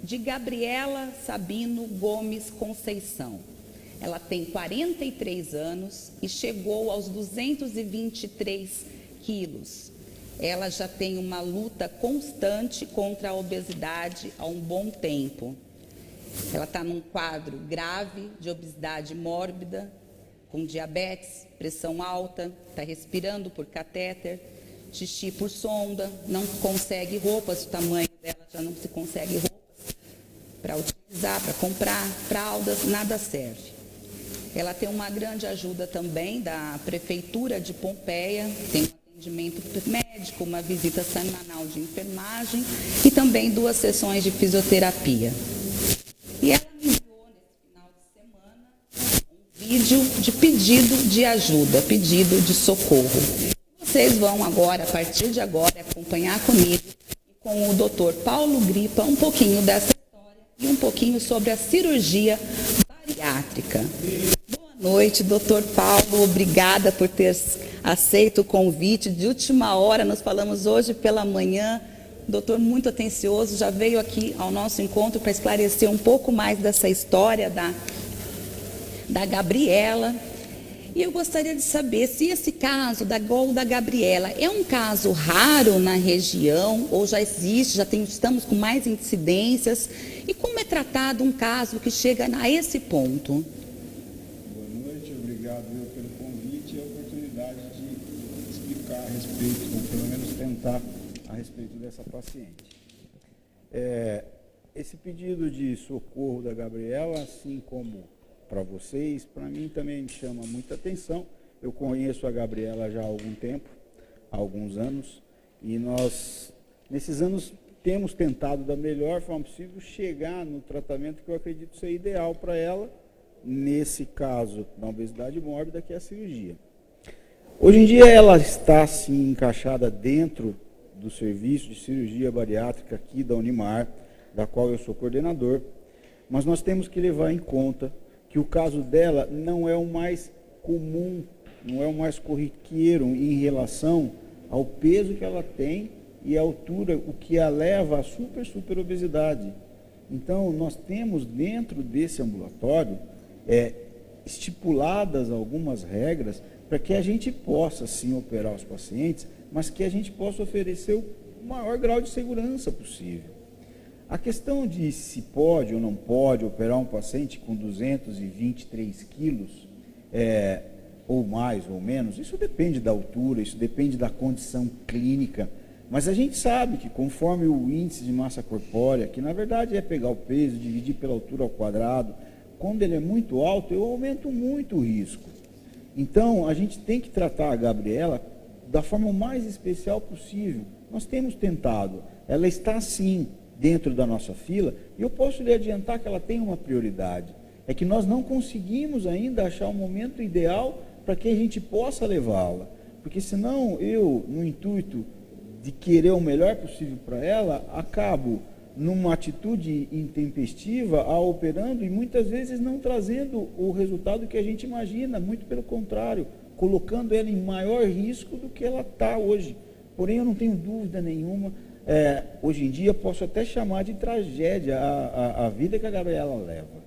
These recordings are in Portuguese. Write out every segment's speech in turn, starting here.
de Gabriela Sabino Gomes Conceição. Ela tem 43 anos e chegou aos 223 quilos. Ela já tem uma luta constante contra a obesidade há um bom tempo. Ela está num quadro grave de obesidade mórbida, com diabetes, pressão alta, está respirando por catéter, xixi por sonda, não consegue roupas, o tamanho dela já não se consegue roupas para utilizar, para comprar fraldas, nada serve. Ela tem uma grande ajuda também da Prefeitura de Pompeia, tem um atendimento médico, uma visita semanal de enfermagem e também 2 sessões de fisioterapia. E ela me enviou nesse final de semana um vídeo de pedido de ajuda, pedido de socorro. Vocês vão agora, a partir de agora, acompanhar comigo e com o Dr. Paulo Gripa um pouquinho dessa história e um pouquinho sobre a cirurgia bariátrica. Boa noite, Dr. Paulo. Obrigada por ter aceito o convite. De última hora, nós falamos hoje pela manhã. Doutor muito atencioso, já veio aqui ao nosso encontro para esclarecer um pouco mais dessa história da Gabriela. E eu gostaria de saber se esse caso da Gabriela é um caso raro na região ou já existe, estamos com mais incidências. E como é tratado um caso que chega a esse ponto? Boa noite, obrigado pelo convite e a oportunidade de explicar a respeito, ou pelo menos tentar a respeito dessa paciente. Esse pedido de socorro da Gabriela, assim como para vocês, para mim também me chama muita atenção. Eu conheço a Gabriela já há algum tempo, há alguns anos, e nós, nesses anos, temos tentado da melhor forma possível chegar no tratamento que eu acredito ser ideal para ela, nesse caso da obesidade mórbida, que é a cirurgia. Hoje em dia ela está, sim, encaixada dentro do serviço de cirurgia bariátrica aqui da Unimar, da qual eu sou coordenador, mas nós temos que levar em conta que o caso dela não é o mais comum, não é o mais corriqueiro em relação ao peso que ela tem e a altura, o que a leva à super obesidade. Então, nós temos dentro desse ambulatório estipuladas algumas regras para que a gente possa, sim, operar os pacientes, mas que a gente possa oferecer o maior grau de segurança possível. A questão de se pode ou não pode operar um paciente com 223 quilos, ou mais ou menos, isso depende da altura, isso depende da condição clínica, mas a gente sabe que conforme o índice de massa corpórea, que na verdade é pegar o peso, dividir pela altura ao quadrado, quando ele é muito alto, eu aumento muito o risco. Então, a gente tem que tratar a Gabriela da forma mais especial possível. Nós temos tentado, ela está sim dentro da nossa fila, e eu posso lhe adiantar que ela tem uma prioridade. É que nós não conseguimos ainda achar o momento ideal para que a gente possa levá-la. Porque senão eu, no intuito de querer o melhor possível para ela, acabo numa atitude intempestiva a operando e muitas vezes não trazendo o resultado que a gente imagina, muito pelo contrário, colocando ela em maior risco do que ela está hoje. Porém, eu não tenho dúvida nenhuma, hoje em dia posso até chamar de tragédia a vida que a Gabriela leva.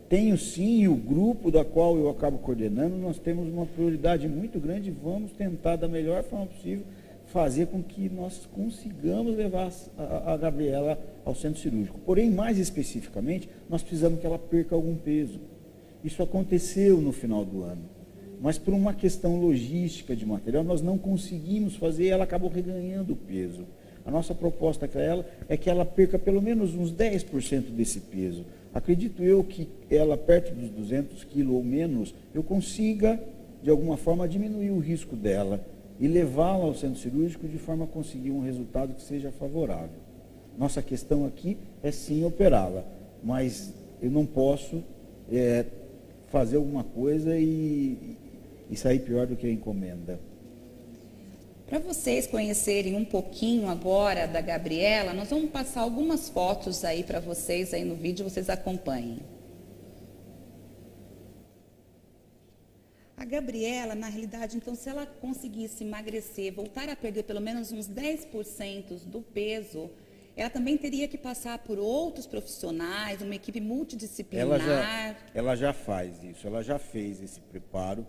Tenho sim, e o grupo da qual eu acabo coordenando, nós temos uma prioridade muito grande e vamos tentar da melhor forma possível fazer com que nós consigamos levar a Gabriela ao centro cirúrgico. Porém, mais especificamente, nós precisamos que ela perca algum peso. Isso aconteceu no final do ano, mas por uma questão logística de material, nós não conseguimos fazer e ela acabou reganhando peso. A nossa proposta para ela é que ela perca pelo menos uns 10% desse peso. Acredito eu que ela, perto dos 200 quilos ou menos, eu consiga, de alguma forma, diminuir o risco dela e levá-la ao centro cirúrgico de forma a conseguir um resultado que seja favorável. Nossa questão aqui é sim operá-la, mas eu não posso fazer alguma coisa e sair pior do que a encomenda. Para vocês conhecerem um pouquinho agora da Gabriela, nós vamos passar algumas fotos aí para vocês aí no vídeo, vocês acompanhem. A Gabriela, na realidade, então, se ela conseguisse emagrecer, voltar a perder pelo menos uns 10% do peso, ela também teria que passar por outros profissionais, uma equipe multidisciplinar? Ela já faz isso, ela já fez esse preparo,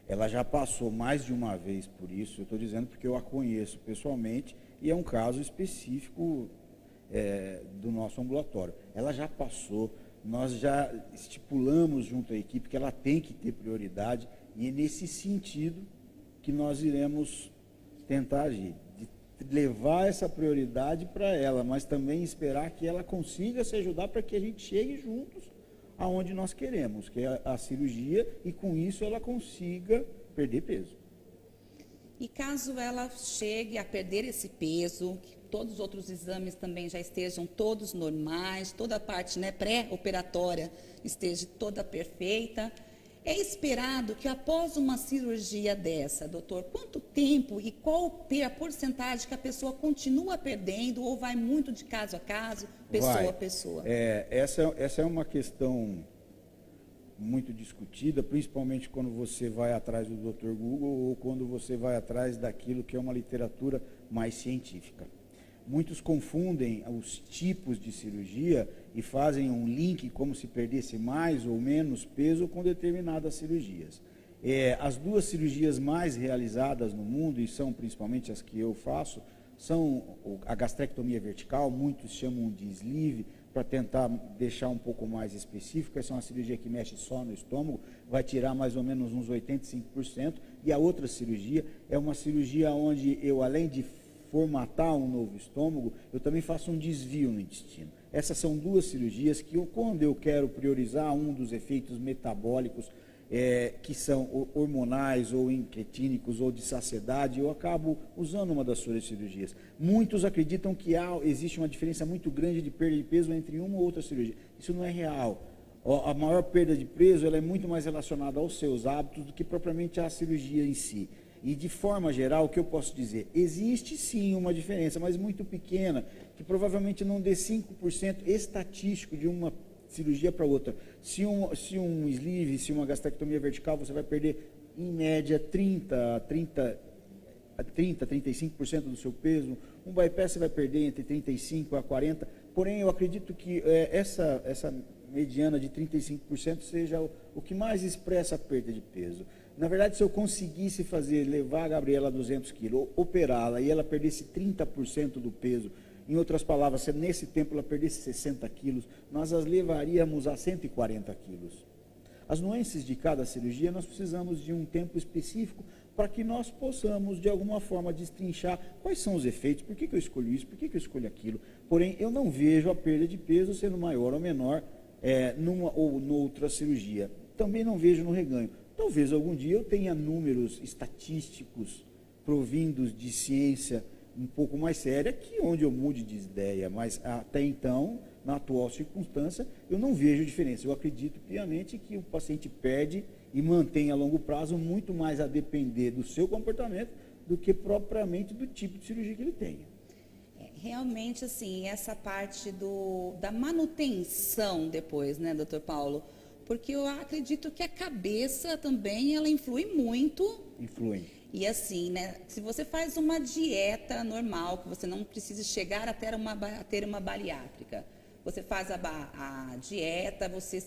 ela já passou mais de uma vez por isso. Eu estou dizendo porque eu a conheço pessoalmente e é um caso específico do nosso ambulatório. Ela já passou, nós já estipulamos junto à equipe que ela tem que ter prioridade e é nesse sentido que nós iremos tentar agir, de levar essa prioridade para ela, mas também esperar que ela consiga se ajudar para que a gente chegue juntos aonde nós queremos, que é a cirurgia, e com isso ela consiga perder peso. E caso ela chegue a perder esse peso, que todos os outros exames também já estejam todos normais, toda a parte, né, pré-operatória esteja toda perfeita, é esperado que após uma cirurgia dessa, doutor, quanto tempo e qual a porcentagem que a pessoa continua perdendo ou vai muito de caso a caso, pessoa a pessoa? Essa é uma questão muito discutida, principalmente quando você vai atrás do Dr. Google ou quando você vai atrás daquilo que é uma literatura mais científica. Muitos confundem os tipos de cirurgia e fazem um link como se perdesse mais ou menos peso com determinadas cirurgias. As duas cirurgias mais realizadas no mundo, e são principalmente as que eu faço, são a gastrectomia vertical, muitos chamam de sleeve, para tentar deixar um pouco mais específico. Essa é uma cirurgia que mexe só no estômago, vai tirar mais ou menos uns 85%, e a outra cirurgia é uma cirurgia onde eu, além de formatar um novo estômago, eu também faço um desvio no intestino. Essas são duas cirurgias que, quando eu quero priorizar um dos efeitos metabólicos, que são hormonais ou incretínicos ou de saciedade, eu acabo usando uma das suas cirurgias. Muitos acreditam que existe uma diferença muito grande de perda de peso entre uma ou outra cirurgia. Isso não é real. A maior perda de peso ela é muito mais relacionada aos seus hábitos do que propriamente à cirurgia em si. E, de forma geral, o que eu posso dizer? Existe sim uma diferença, mas muito pequena, que provavelmente não dê 5% estatístico de uma cirurgia para outra. Se um sleeve, se uma gastrectomia vertical, você vai perder, em média, 35% do seu peso. Um bypass você vai perder entre 35% a 40%. Porém, eu acredito que essa mediana de 35% seja o que mais expressa a perda de peso. Na verdade, se eu conseguisse levar a Gabriela a 200 quilos, operá-la e ela perdesse 30% do peso, em outras palavras, se nesse tempo ela perdesse 60 quilos, nós as levaríamos a 140 quilos. As nuances de cada cirurgia, nós precisamos de um tempo específico para que nós possamos, de alguma forma, destrinchar quais são os efeitos, por que eu escolho isso, por que eu escolho aquilo. Porém, eu não vejo a perda de peso sendo maior ou menor numa ou noutra cirurgia. Também não vejo no reganho. Talvez algum dia eu tenha números estatísticos provindos de ciência um pouco mais séria, que onde eu mude de ideia, mas até então, na atual circunstância, eu não vejo diferença. Eu acredito piamente que o paciente perde e mantém a longo prazo muito mais a depender do seu comportamento do que propriamente do tipo de cirurgia que ele tenha. Realmente, assim, essa parte da manutenção depois, né, doutor Paulo? Porque eu acredito que a cabeça também, ela influi muito. Influi. E assim, né, se você faz uma dieta normal, que você não precisa chegar a ter uma bariátrica, você faz a dieta, você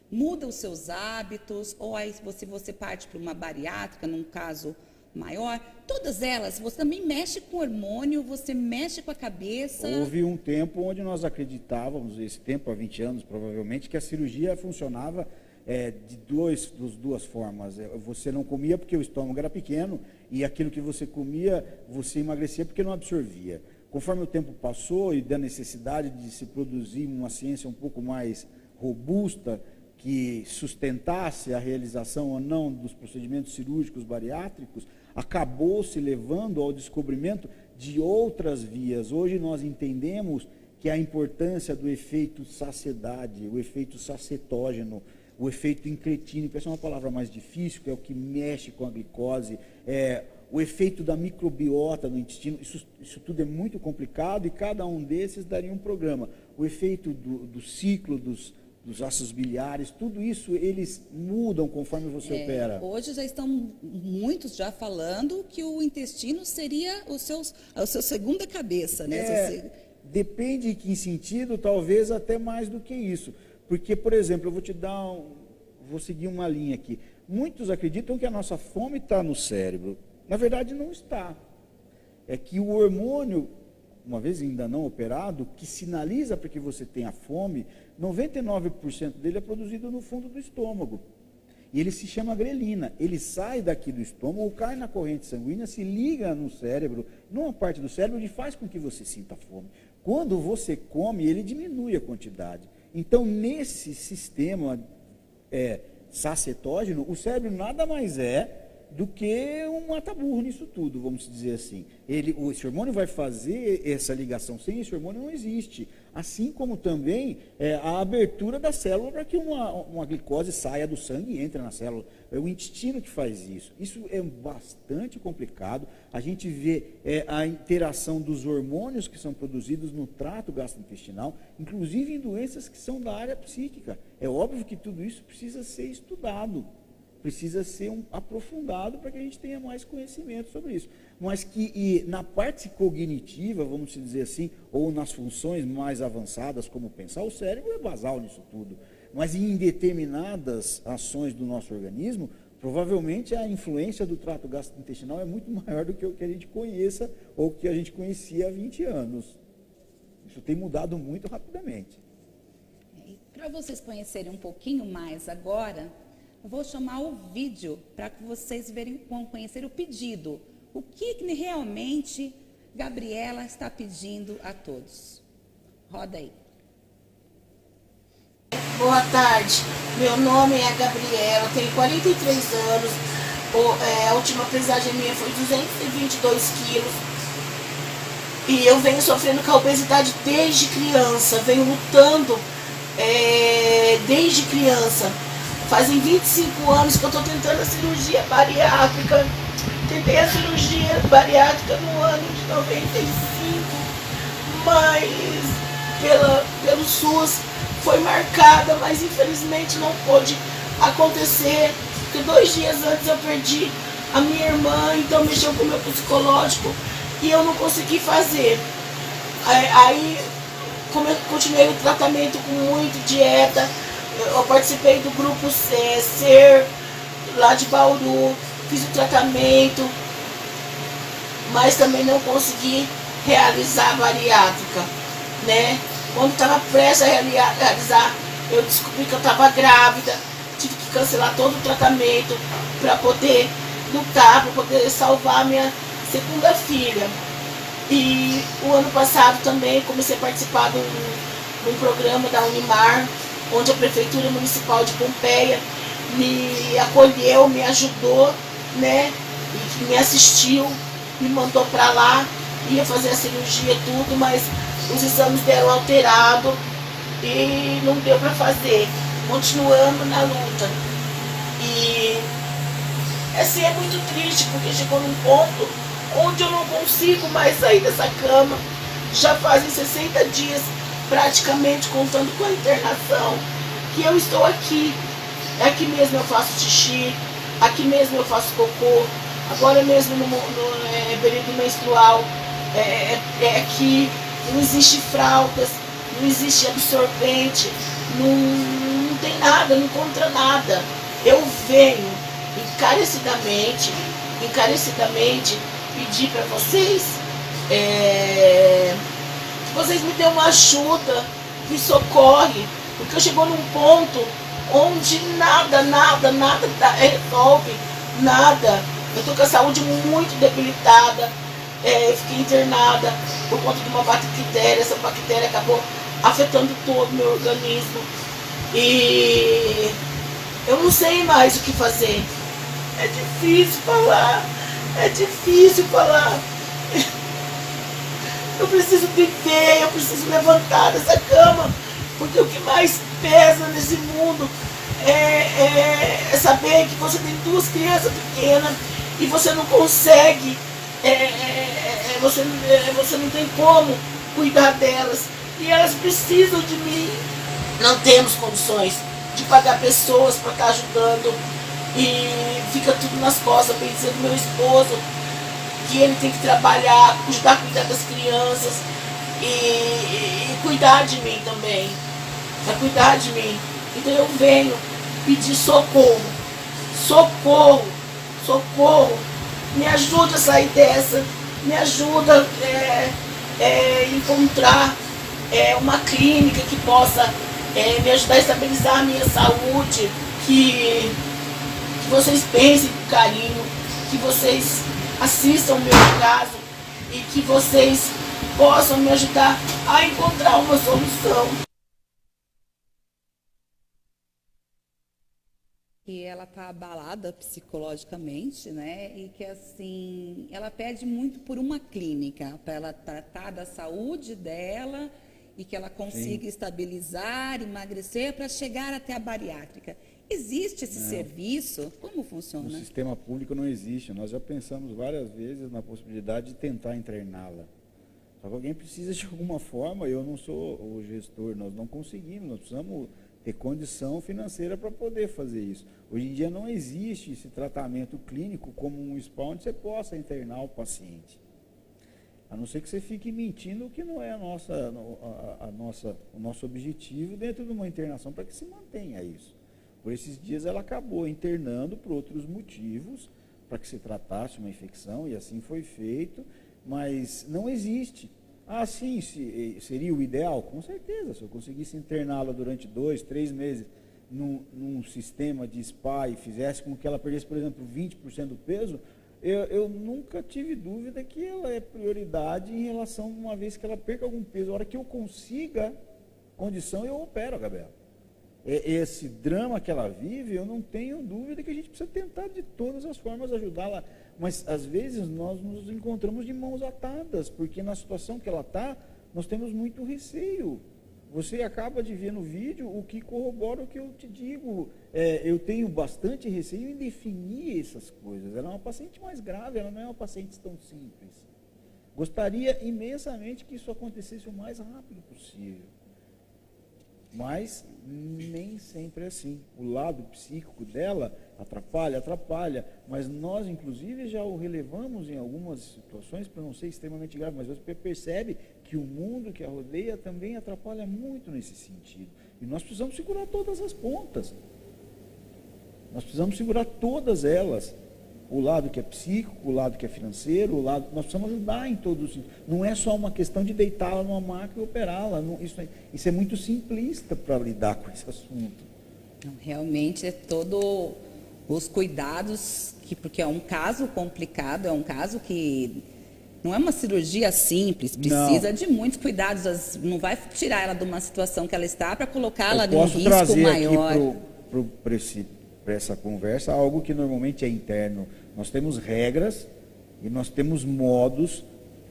muda os seus hábitos, ou aí se você parte para uma bariátrica, num caso maior, todas elas, você também mexe com hormônio, você mexe com a cabeça. Houve um tempo onde nós acreditávamos, esse tempo há 20 anos provavelmente, que a cirurgia funcionava de duas formas. Você não comia porque o estômago era pequeno e aquilo que você comia, você emagrecia porque não absorvia. Conforme o tempo passou e da necessidade de se produzir uma ciência um pouco mais robusta, que sustentasse a realização ou não dos procedimentos cirúrgicos bariátricos, acabou se levando ao descobrimento de outras vias. Hoje nós entendemos que a importância do efeito saciedade, o efeito sacetógeno, o efeito incretínico, essa é uma palavra mais difícil, que é o que mexe com a glicose, o efeito da microbiota no intestino, isso tudo é muito complicado e cada um desses daria um programa. O efeito do ciclo dos ácidos biliares, tudo isso eles mudam conforme você opera. Hoje já estão muitos já falando que o intestino seria a sua segunda cabeça, né? Depende em que sentido, talvez até mais do que isso. Porque, por exemplo, eu vou te dar vou seguir uma linha aqui. Muitos acreditam que a nossa fome está no cérebro. Na verdade, não está. É que o hormônio, uma vez ainda não operado, que sinaliza para que você tenha fome, 99% dele é produzido no fundo do estômago. E ele se chama grelina. Ele sai daqui do estômago, cai na corrente sanguínea, se liga no cérebro, numa parte do cérebro, e faz com que você sinta fome. Quando você come, ele diminui a quantidade. Então, nesse sistema sacetógeno, o cérebro nada mais é do que um mata-burro nisso tudo, vamos dizer assim. Esse hormônio vai fazer essa ligação. Sem esse hormônio não existe. Assim como também a abertura da célula para que uma glicose saia do sangue e entre na célula. É o intestino que faz isso. Isso é bastante complicado. A gente vê a interação dos hormônios que são produzidos no trato gastrointestinal, inclusive em doenças que são da área psíquica. É óbvio que tudo isso precisa ser estudado. Precisa ser aprofundado para que a gente tenha mais conhecimento sobre isso. Mas que na parte cognitiva, vamos dizer assim, ou nas funções mais avançadas, como pensar, o cérebro é basal nisso tudo. Mas em determinadas ações do nosso organismo, provavelmente a influência do trato gastrointestinal é muito maior do que o que a gente conheça ou que a gente conhecia há 20 anos. Isso tem mudado muito rapidamente. Para vocês conhecerem um pouquinho mais agora, eu vou chamar o vídeo para que vocês vão conhecer o pedido. O que realmente Gabriela está pedindo a todos. Roda aí. Boa tarde, meu nome é Gabriela, tenho 43 anos, a última pesagem minha foi 222 quilos e eu venho sofrendo com a obesidade desde criança, venho lutando desde criança. Fazem 25 anos que eu estou tentando a cirurgia bariátrica. Tentei a cirurgia bariátrica no ano de 95, mas pelo SUS foi marcada, mas infelizmente não pôde acontecer, porque 2 dias antes eu perdi a minha irmã, então mexeu com o meu psicológico e eu não consegui fazer. Aí continuei o tratamento com muita dieta. Eu participei do grupo SER, lá de Bauru, fiz o tratamento, mas também não consegui realizar a bariátrica, né? Quando estava prestes a realizar, eu descobri que eu estava grávida, tive que cancelar todo o tratamento para poder lutar, para poder salvar a minha segunda filha. E o ano passado também comecei a participar de um programa da Unimar, onde a Prefeitura Municipal de Pompeia me acolheu, me ajudou, né? E me assistiu, me mandou para lá, ia fazer a cirurgia e tudo, mas os exames deram alterado e não deu para fazer. Continuando na luta. E assim, é muito triste, porque chegou num ponto onde eu não consigo mais sair dessa cama. Já fazem 60 dias, praticamente, contando com a internação, que eu estou aqui. Aqui mesmo eu faço xixi, aqui mesmo eu faço cocô, agora mesmo no período menstrual, aqui, não existe fraldas, não existe absorvente, não tem nada, não encontra nada. Eu venho encarecidamente pedir para vocês, que vocês me dêem uma ajuda, me socorre, porque eu chego num ponto onde nada resolve, nada. Eu estou com a saúde muito debilitada, fiquei internada por conta de uma bactéria. Essa bactéria acabou afetando todo o meu organismo e eu não sei mais o que fazer. É difícil falar. Eu preciso viver, eu preciso levantar dessa cama, porque o que mais pesa nesse mundo é saber que você tem 2 crianças pequenas e você não consegue, você não tem como cuidar delas e elas precisam de mim. Não temos condições de pagar pessoas para estar ajudando e fica tudo nas costas, pensando no meu esposo, que ele tem que trabalhar, ajudar a cuidar das crianças e cuidar de mim também, para cuidar de mim. Então eu venho pedir socorro, socorro, socorro, me ajuda a sair dessa, me ajuda a encontrar uma clínica que possa me ajudar a estabilizar a minha saúde, que vocês pensem com carinho, que vocês assistam o meu caso e que vocês possam me ajudar a encontrar uma solução. Que ela está abalada psicologicamente, né? E que assim, ela pede muito por uma clínica para ela tratar da saúde dela e que ela consiga Sim. estabilizar, emagrecer para chegar até a bariátrica. Existe esse serviço? Como No funciona? sistema público não existe. Nós já pensamos várias vezes na possibilidade de tentar interná-la. Só que alguém precisa de alguma forma, eu não sou o gestor, nós não conseguimos, nós precisamos ter condição financeira para poder fazer isso. Hoje em dia não existe esse tratamento clínico como um spa onde você possa internar o paciente. A não ser que você fique mentindo, que não é o nosso objetivo dentro de uma internação para que se mantenha isso. Por esses dias ela acabou internando por outros motivos, para que se tratasse uma infecção, e assim foi feito, mas não existe. Ah, sim, seria o ideal? Com certeza, se eu conseguisse interná-la durante 2, 3 meses num sistema de spa e fizesse com que ela perdesse, por exemplo, 20% do peso, eu nunca tive dúvida que ela é prioridade em relação, uma vez que ela perca algum peso. A hora que eu consiga condição, eu opero a Gabriela. Esse drama que ela vive, eu não tenho dúvida que a gente precisa tentar de todas as formas ajudá-la, mas às vezes nós nos encontramos de mãos atadas, porque na situação que ela está, nós temos muito receio. Você acaba de ver no vídeo o que corrobora o que eu te digo. Eu tenho bastante receio em definir essas coisas. Ela é uma paciente mais grave, ela não é uma paciente tão simples. Gostaria imensamente que isso acontecesse o mais rápido possível. Mas nem sempre é assim. O lado psíquico dela atrapalha, mas nós, inclusive, já o relevamos em algumas situações, para não ser extremamente grave, mas você percebe que o mundo que a rodeia também atrapalha muito nesse sentido. E nós precisamos segurar todas as pontas. Nós precisamos segurar todas elas. O lado que é psíquico, o lado que é financeiro, nós precisamos ajudar em todos os sentidos. Não é só uma questão de deitá-la numa maca e operá-la. Isso é muito simplista para lidar com esse assunto. Não, realmente é todo os cuidados, porque é um caso complicado, é um caso que não é uma cirurgia simples, precisa de muitos cuidados. Não vai tirar ela de uma situação que ela está para colocá-la num risco maior. Eu posso trazer aqui para essa conversa algo que normalmente é interno. Nós temos regras e nós temos modos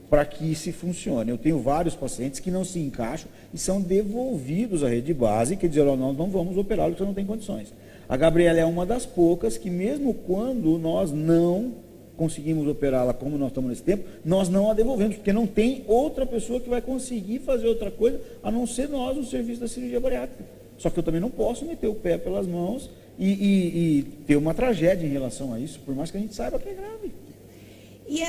para que isso funcione. Eu tenho vários pacientes que não se encaixam e são devolvidos à rede básica e dizem, nós não vamos operá-lo porque você não tem condições. A Gabriela é uma das poucas que, mesmo quando nós não conseguimos operá-la como nós estamos nesse tempo, nós não a devolvemos, porque não tem outra pessoa que vai conseguir fazer outra coisa, a não ser nós, o serviço da cirurgia bariátrica. Só que eu também não posso meter o pé pelas mãos e ter uma tragédia em relação a isso, por mais que a gente saiba que é grave. E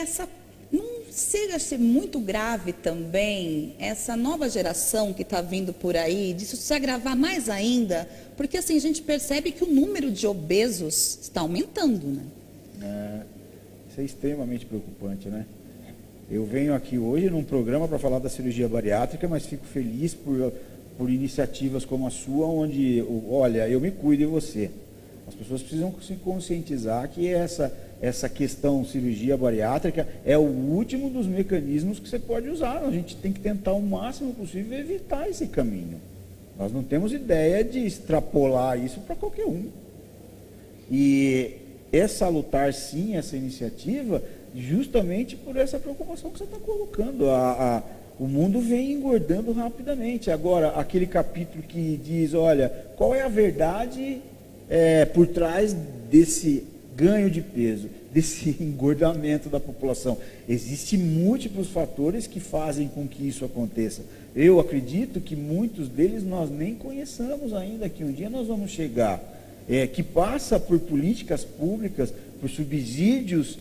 não chega a ser muito grave também essa nova geração que está vindo por aí, disso se agravar mais ainda, porque assim a gente percebe que o número de obesos está aumentando, né? Isso é extremamente preocupante, né? Eu venho aqui hoje num programa para falar da cirurgia bariátrica, mas fico feliz por iniciativas como a sua, onde, olha, eu me cuido de você. As pessoas precisam se conscientizar que essa questão cirurgia bariátrica é o último dos mecanismos que você pode usar. A gente tem que tentar o máximo possível evitar esse caminho. Nós não temos ideia de extrapolar isso para qualquer um. E é salutar, sim, essa iniciativa, justamente por essa preocupação que você está colocando. O mundo vem engordando rapidamente. Agora, aquele capítulo que diz, olha, qual é a verdade por trás desse ganho de peso, desse engordamento da população? Existem múltiplos fatores que fazem com que isso aconteça. Eu acredito que muitos deles nós nem conheçamos ainda, que um dia nós vamos chegar, que passa por políticas públicas, por subsídios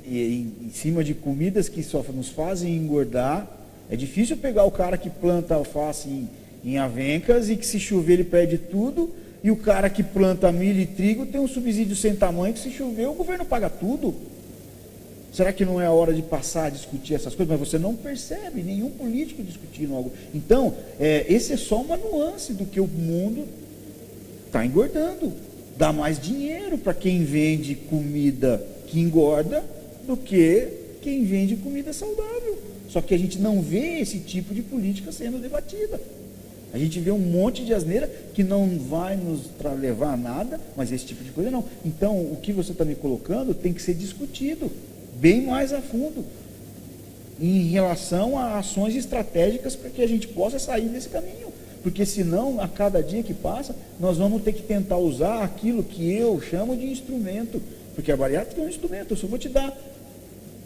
em cima de comidas que só nos fazem engordar, É difícil pegar o cara que planta alface em Avencas e que se chover ele perde tudo, e o cara que planta milho e trigo tem um subsídio sem tamanho que se chover o governo paga tudo. Será que não é a hora de passar a discutir essas coisas? Mas você não percebe nenhum político discutindo algo. Então, esse é só uma nuance do que o mundo está engordando. Dá mais dinheiro para quem vende comida que engorda do que quem vende comida saudável. Só que a gente não vê esse tipo de política sendo debatida. A gente vê um monte de asneira que não vai nos levar a nada, mas esse tipo de coisa não. Então, o que você está me colocando tem que ser discutido bem mais a fundo em relação a ações estratégicas para que a gente possa sair desse caminho. Porque senão, a cada dia que passa, nós vamos ter que tentar usar aquilo que eu chamo de instrumento. Porque a bariátrica é um instrumento, eu só vou te dar.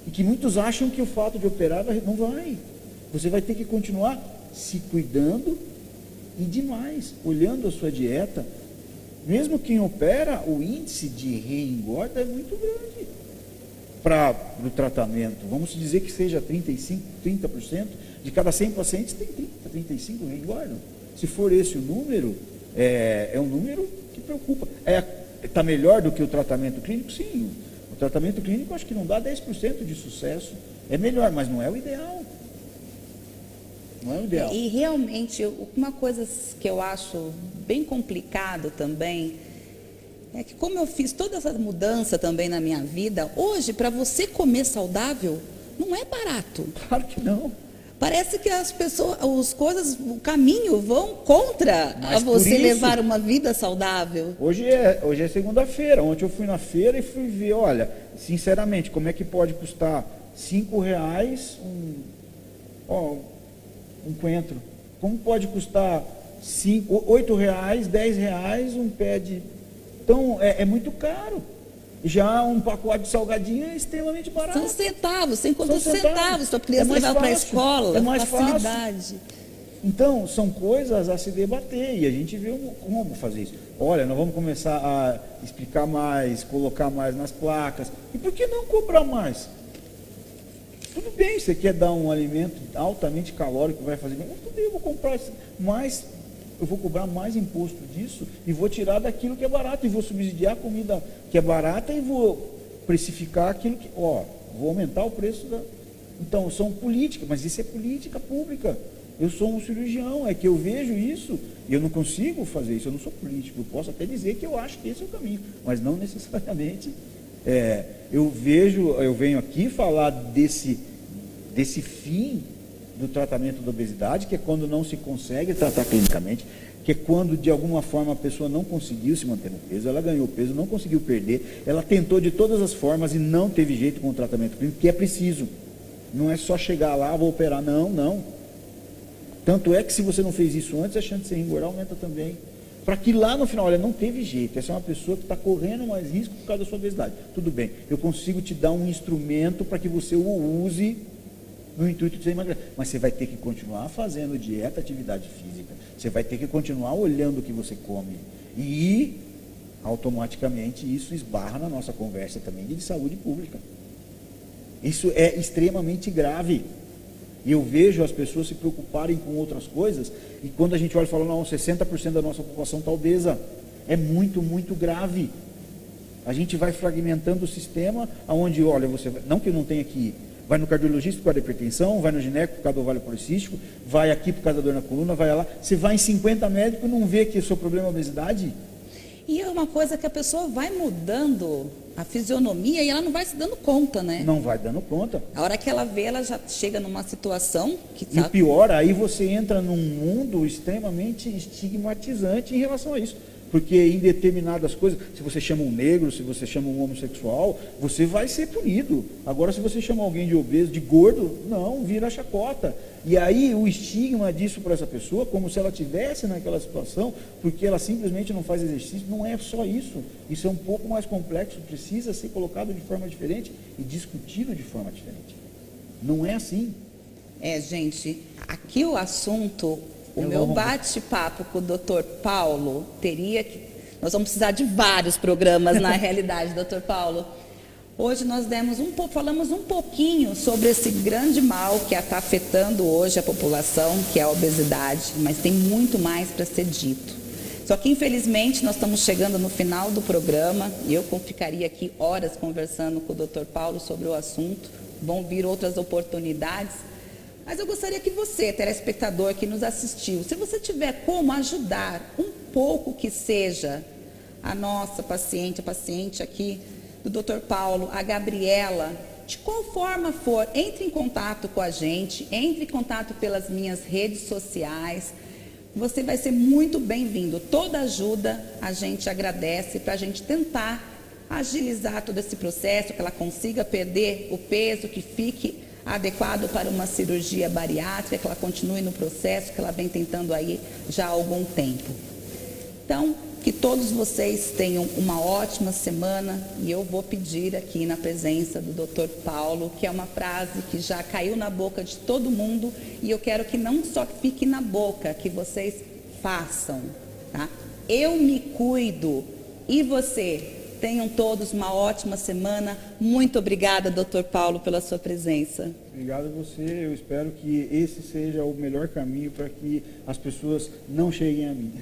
E que muitos acham que o fato de operar não vai. Você vai ter que continuar se cuidando e demais, olhando a sua dieta. Mesmo quem opera, o índice de reengorda é muito grande para o tratamento. Vamos dizer que seja 30%, de cada 100 pacientes tem 35 reengordam. Se for esse o número, é um número que preocupa. Está melhor do que o tratamento clínico? Sim. O tratamento clínico acho que não dá 10% de sucesso. É melhor, mas não é o ideal. Não é o ideal. E realmente, uma coisa que eu acho bem complicado também, é que como eu fiz toda essa mudança também na minha vida, hoje, para você comer saudável, não é barato. Claro que não. Parece que as pessoas, o caminho vão contra a você levar uma vida saudável. Hoje é segunda-feira. Ontem eu fui na feira e fui ver, olha, sinceramente, como é que pode custar R$5 um coentro? Como pode custar R$8, R$10 um pé de... Então, é muito caro. Já um pacote de salgadinho é extremamente barato. São centavos, sem contar centavos. Sua criança levar para a escola, é mais facilidade. Fácil. Então, são coisas a se debater e a gente vê como fazer isso. Olha, nós vamos começar a explicar mais, colocar mais nas placas. E por que não cobrar mais? Tudo bem, você quer dar um alimento altamente calórico, vai fazer bem, mas tudo bem, eu vou comprar mais, eu vou cobrar mais imposto disso e vou tirar daquilo que é barato e vou subsidiar a comida que é barata e vou precificar aquilo que, vou aumentar o preço da... Então, são políticas, mas isso é política pública. Eu sou um cirurgião, é que eu vejo isso e eu não consigo fazer isso, eu não sou político, eu posso até dizer que eu acho que esse é o caminho, mas não necessariamente. Eu venho aqui falar desse fim do tratamento da obesidade, que é quando não se consegue tratar clinicamente, que é quando de alguma forma a pessoa não conseguiu se manter no peso, ela ganhou peso, não conseguiu perder, ela tentou de todas as formas e não teve jeito com o tratamento clínico, que é preciso. Não é só chegar lá, vou operar, não. Tanto é que se você não fez isso antes, a chance de você engordar aumenta também. Para que lá no final, olha, não teve jeito, essa é uma pessoa que está correndo mais risco por causa da sua obesidade. Tudo bem, eu consigo te dar um instrumento para que você o use no intuito de ser emagrecer. Mas você vai ter que continuar fazendo dieta, atividade física. Você vai ter que continuar olhando o que você come. E, automaticamente, isso esbarra na nossa conversa também de saúde pública. Isso é extremamente grave. E eu vejo as pessoas se preocuparem com outras coisas, e quando a gente olha e fala, não, 60% da nossa população está obesa. É muito, muito grave. A gente vai fragmentando o sistema, onde, olha, você vai, não que não tenha que ir, vai no cardiologista por causa da hipertensão, vai no gineco por causa do ovário policístico, vai aqui por causa da dor na coluna, vai lá. Você vai em 50 médicos e não vê que o seu problema é obesidade? E é uma coisa que a pessoa vai mudando a fisionomia e ela não vai se dando conta, né? Não vai dando conta. A hora que ela vê, ela já chega numa situação que E o pior, aí você entra num mundo extremamente estigmatizante em relação a isso. Porque em determinadas coisas, se você chama um negro, se você chama um homossexual, você vai ser punido. Agora, se você chama alguém de obeso, de gordo, não, vira chacota. E aí o estigma disso para essa pessoa, como se ela estivesse naquela situação, porque ela simplesmente não faz exercício, não é só isso. Isso é um pouco mais complexo, precisa ser colocado de forma diferente e discutido de forma diferente. Não é assim. Gente, aqui o assunto... O meu bate-papo com o Dr. Paulo teria que... Nós vamos precisar de vários programas, na realidade, Dr. Paulo. Hoje nós falamos um pouquinho sobre esse grande mal que está afetando hoje a população, que é a obesidade, mas tem muito mais para ser dito. Só que, infelizmente, nós estamos chegando no final do programa, e eu ficaria aqui horas conversando com o Dr. Paulo sobre o assunto, vão vir outras oportunidades, mas eu gostaria que você, telespectador que nos assistiu, se você tiver como ajudar um pouco que seja a nossa paciente, a paciente aqui do Dr. Paulo, a Gabriela, de qual forma for, entre em contato com a gente, entre em contato pelas minhas redes sociais, você vai ser muito bem-vindo. Toda ajuda a gente agradece para a gente tentar agilizar todo esse processo, que ela consiga perder o peso, que fique adequado para uma cirurgia bariátrica, que ela continue no processo que ela vem tentando aí já há algum tempo. Então, que todos vocês tenham uma ótima semana, e eu vou pedir aqui na presença do Dr. Paulo, que é uma frase que já caiu na boca de todo mundo, e eu quero que não só fique na boca, que vocês façam, tá? Eu me cuido, e você? Tenham todos uma ótima semana. Muito obrigada, Dr. Paulo, pela sua presença. Obrigado a você. Eu espero que esse seja o melhor caminho para que as pessoas não cheguem a mim.